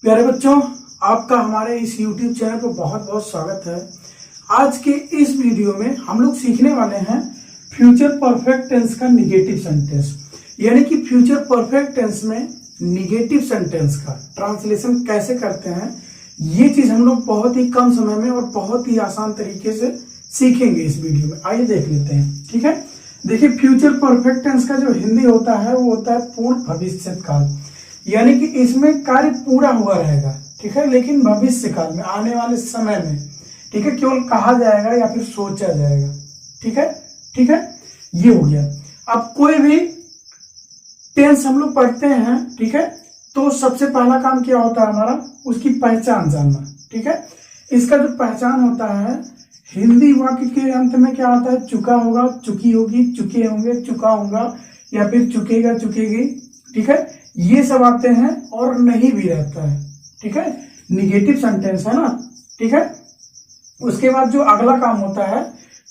प्यारे बच्चों, आपका हमारे इस YouTube चैनल पर बहुत बहुत स्वागत है। आज के इस वीडियो में हम लोग सीखने वाले हैं फ्यूचर परफेक्ट टेंस का निगेटिव सेंटेंस, यानी कि फ्यूचर परफेक्ट टेंस में निगेटिव सेंटेंस का ट्रांसलेशन कैसे करते हैं। ये चीज हम लोग बहुत ही कम समय में और बहुत ही आसान तरीके से सीखेंगे इस वीडियो में। आइए देख लेते हैं। ठीक है, देखिए फ्यूचर परफेक्ट टेंस का जो हिंदी होता है वो होता है पूर्ण भविष्य काल, यानी कि इसमें कार्य पूरा हुआ रहेगा। ठीक है, लेकिन भविष्य काल में, आने वाले समय में, ठीक है, केवल कहा जाएगा या फिर सोचा जाएगा। ठीक है, ठीक है, ये हो गया। अब कोई भी टेंस हम लोग पढ़ते हैं, ठीक है, तो सबसे पहला काम क्या होता है हमारा, उसकी पहचान जानना। ठीक है, इसका जो पहचान होता है, हिंदी वाक्य के अंत में क्या होता है, चुका होगा, चुकी होगी, चुके होंगे, चुका होगा, या फिर चुकेगा, चुकेगी। ठीक है, ये सब आते हैं और नहीं भी रहता है। ठीक है, निगेटिव सेंटेंस है ना। ठीक है, उसके बाद जो अगला काम होता है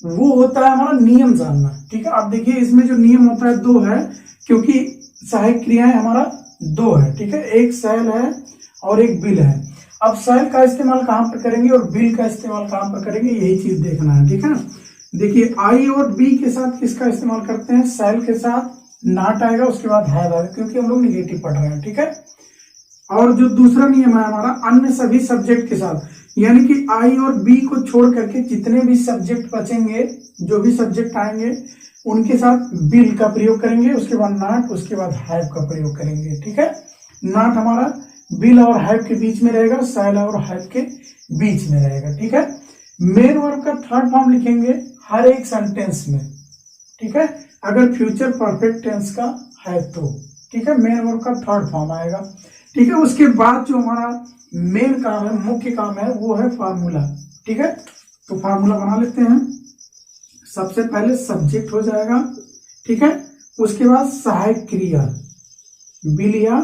वो होता है हमारा नियम जानना। ठीक है, आप देखिए इसमें जो नियम होता है दो है, क्योंकि सहायक क्रियाएं हमारा दो है। ठीक है, एक शैल है और एक बिल है। अब शैल का इस्तेमाल कहां पर करेंगे और बिल का इस्तेमाल कहां पर करेंगे, यही चीज देखना है। ठीक है ना, देखिए आई और बी के साथ किसका इस्तेमाल करते हैं, शैल के साथ नॉट आएगा, उसके बाद हैव आएगा, क्योंकि हम लोग निगेटिव पढ़ रहे हैं। ठीक है, और जो दूसरा नियम है हमारा, अन्य सभी सब्जेक्ट के साथ, यानी कि आई और बी को छोड़ करके जितने भी सब्जेक्ट बचेंगे, जो भी सब्जेक्ट आएंगे, उनके साथ बिल का प्रयोग करेंगे, उसके बाद नॉट, उसके बाद हैव का प्रयोग करेंगे। ठीक है, नॉट हमारा बिल और हैव के बीच में रहेगा, शैल और हैव के बीच में रहेगा। ठीक है, मेन वर्ब का थर्ड फॉर्म लिखेंगे हर एक सेंटेंस में। ठीक है, अगर फ्यूचर परफेक्ट टेंस का है तो। ठीक है, मेन वर्ब का थर्ड फॉर्म आएगा। ठीक है, उसके बाद जो हमारा मेन काम है, मुख्य काम है, वो है फार्मूला। ठीक है, तो फार्मूला बना लेते हैं। सबसे पहले सब्जेक्ट हो जाएगा। ठीक है, उसके बाद सहायक क्रिया बिल या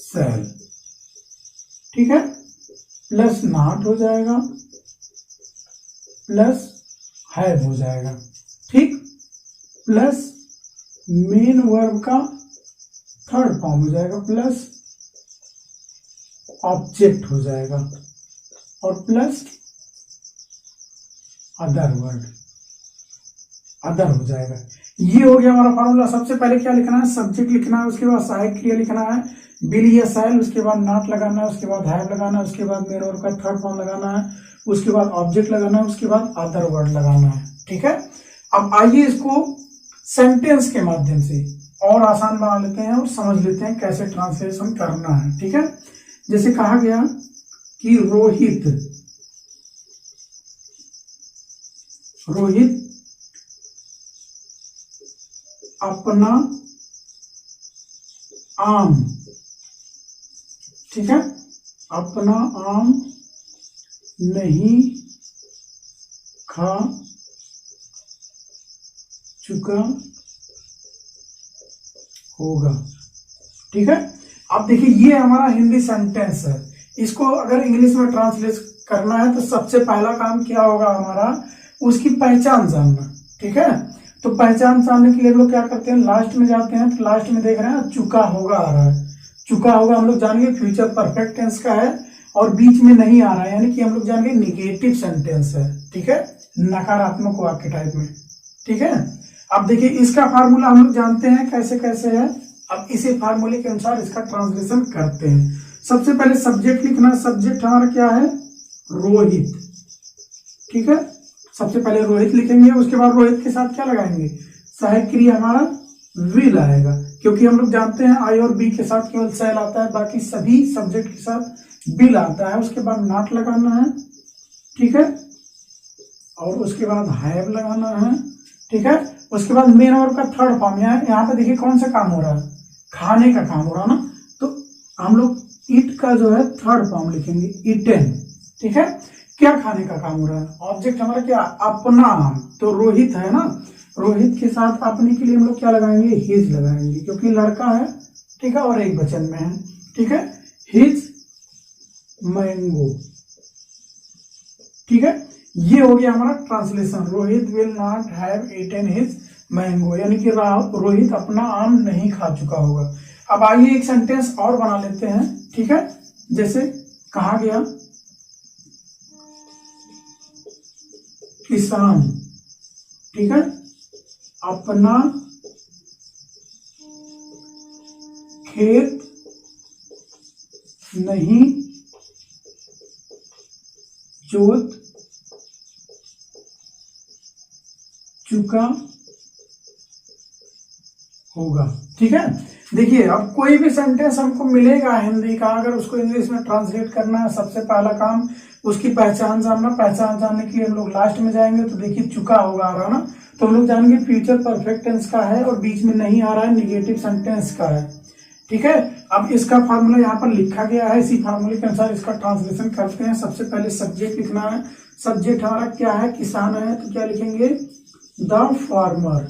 शैल। ठीक है, प्लस नॉट हो जाएगा, प्लस हैव हो जाएगा। ठीक, प्लस मेन वर्ब का थर्ड फॉर्म हो जाएगा, प्लस ऑब्जेक्ट हो जाएगा, और प्लस अदर वर्ड, अदर हो जाएगा। ये हो गया हमारा फॉर्मूला। सबसे पहले क्या लिखना है, सब्जेक्ट लिखना है, उसके बाद सहायक क्रिया लिखना है बिल या शैल, उसके बाद नॉट लगाना है, उसके बाद हैव लगाना है, उसके बाद मेन वर्ब का थर्ड फॉर्म लगाना है, उसके बाद ऑब्जेक्ट लगाना है, उसके बाद अदर वर्ड लगाना है। ठीक है, अब आइए इसको सेंटेंस के माध्यम से और आसान बना लेते हैं और समझ लेते हैं कैसे ट्रांसलेशन करना है। ठीक है, जैसे कहा गया कि रोहित अपना आम, ठीक है, अपना आम नहीं खा चुका होगा। ठीक है, अब देखिए ये हमारा हिंदी सेंटेंस है। इसको अगर इंग्लिश में ट्रांसलेट करना है तो सबसे पहला काम क्या होगा हमारा, उसकी पहचान जानना। ठीक है, तो पहचान जानने के लिए लोग क्या करते हैं, लास्ट में जाते हैं, तो लास्ट में देख रहे हैं चुका होगा आ रहा है। चुका होगा हम लोग जानेंगे फ्यूचर परफेक्ट टेंस का है, और बीच में नहीं आ रहा है, यानी कि हम लोग जानेंगे निगेटिव सेंटेंस है। ठीक है, नकारात्मक वाक्य टाइप में। ठीक है, अब देखिए इसका फार्मूला हम लोग जानते हैं कैसे कैसे है। अब इसी फार्मूले के अनुसार इसका ट्रांसलेशन करते हैं। सबसे पहले सब्जेक्ट लिखना। सब्जेक्ट हमारा क्या है, रोहित। ठीक है, सबसे पहले रोहित लिखेंगे, उसके बाद रोहित के साथ क्या लगाएंगे, सहायक क्रिया हमारा विल आएगा, क्योंकि हम लोग जानते हैं आई और बी के साथ केवल शैल आता है, बाकी सभी सब्जेक्ट के साथ बिल आता है। उसके बाद नॉट लगाना है। ठीक है, और उसके बाद हैव लगाना है। ठीक है, उसके बाद मेन वर्ब का थर्ड फॉर्म, यहाँ पे देखिए कौन सा काम हो रहा है, खाने का काम हो रहा है ना, तो हम लोग इट का जो है थर्ड फॉर्म लिखेंगे, इटेन। ठीक है, क्या खाने का काम हो रहा है, ऑब्जेक्ट हमारा क्या, अपना आम, तो रोहित है ना, रोहित के साथ अपने के लिए हम लोग क्या लगाएंगे, हिज लगाएंगे, क्योंकि लड़का है। ठीक है, और एक वचन में है। ठीक है, हिज मैंगो। ठीक है, ये हो गया हमारा translation. Rohit will not have eaten his mango, यानी कि रोहित अपना आम नहीं खा चुका होगा। अब आइए एक सेंटेंस और बना लेते हैं। ठीक है, जैसे कहा गया किसान, ठीक है, अपना खेत नहीं जोत चुका होगा। ठीक है, देखिए अब कोई भी सेंटेंस हमको मिलेगा हिंदी का, अगर उसको इंग्लिश में ट्रांसलेट करना है, सबसे पहला काम उसकी पहचान जानना। पहचान जानने के लिए हम लोग लास्ट में जाएंगे, तो देखिए चुका होगा आ रहा ना, तो हम लोग जानेंगे फ्यूचर परफेक्ट टेंस का है और बीच में नहीं आ रहा है, निगेटिव सेंटेंस का है। ठीक है, अब इसका फार्मूला यहाँ पर लिखा गया है, इसी फार्मूले के अनुसार इसका ट्रांसलेशन करते हैं। सबसे पहले सब्जेक्ट लिखना है। सब्जेक्ट हमारा क्या है, किसान है, तो क्या लिखेंगे, द फार्मर।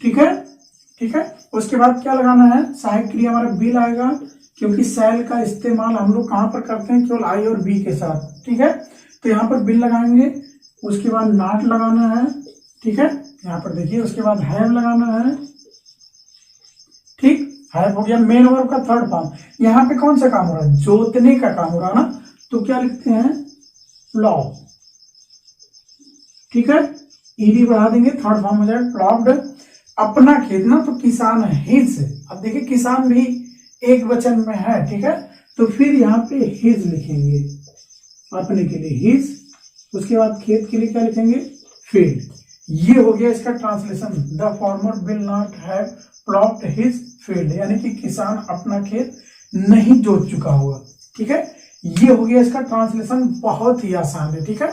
ठीक है, ठीक है, उसके बाद क्या लगाना है, सहायक क्रिया हमारा बिल आएगा, क्योंकि सेल का इस्तेमाल हम लोग कहां पर करते हैं, केवल आई और बी के साथ। ठीक है, तो यहाँ पर बिल लगाएंगे, उसके बाद नॉट लगाना है। ठीक है, यहाँ पर देखिए, उसके बाद हैव लगाना है। ठीक, हैव हो गया। मेन वर्ब का थर्ड फॉर्म, यहाँ पे कौन सा काम हो रहा है, जोतने का काम हो रहा है ना, तो क्या लिखते हैं, प्लॉ। ठीक है, ईडी बढ़ा देंगे, थर्ड फॉर्म हो जाएगा प्लॉव्ड। अपना खेत ना, तो किसान है, हिज। अब देखिए किसान भी एक वचन में है। ठीक है, तो फिर यहाँ पे हिज लिखेंगे, अपने के लिए हिज, उसके बाद खेत के लिए क्या लिखेंगे, फील्ड। ये हो गया इसका translation, the farmer will not have ploughed his field, यानी कि किसान अपना खेत नहीं जोत चुका होगा। ठीक है, ये हो गया इसका ट्रांसलेशन, बहुत ही आसान है। ठीक है,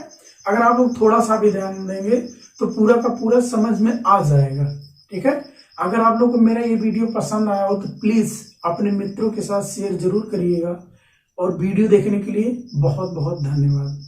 अगर आप लोग थोड़ा सा भी ध्यान देंगे तो पूरा का पूरा समझ में आ जाएगा। ठीक है, अगर आप लोग को मेरा ये वीडियो पसंद आया हो तो प्लीज अपने मित्रों के साथ शेयर जरूर करिएगा, और वीडियो देखने के लिए बहुत बहुत धन्यवाद।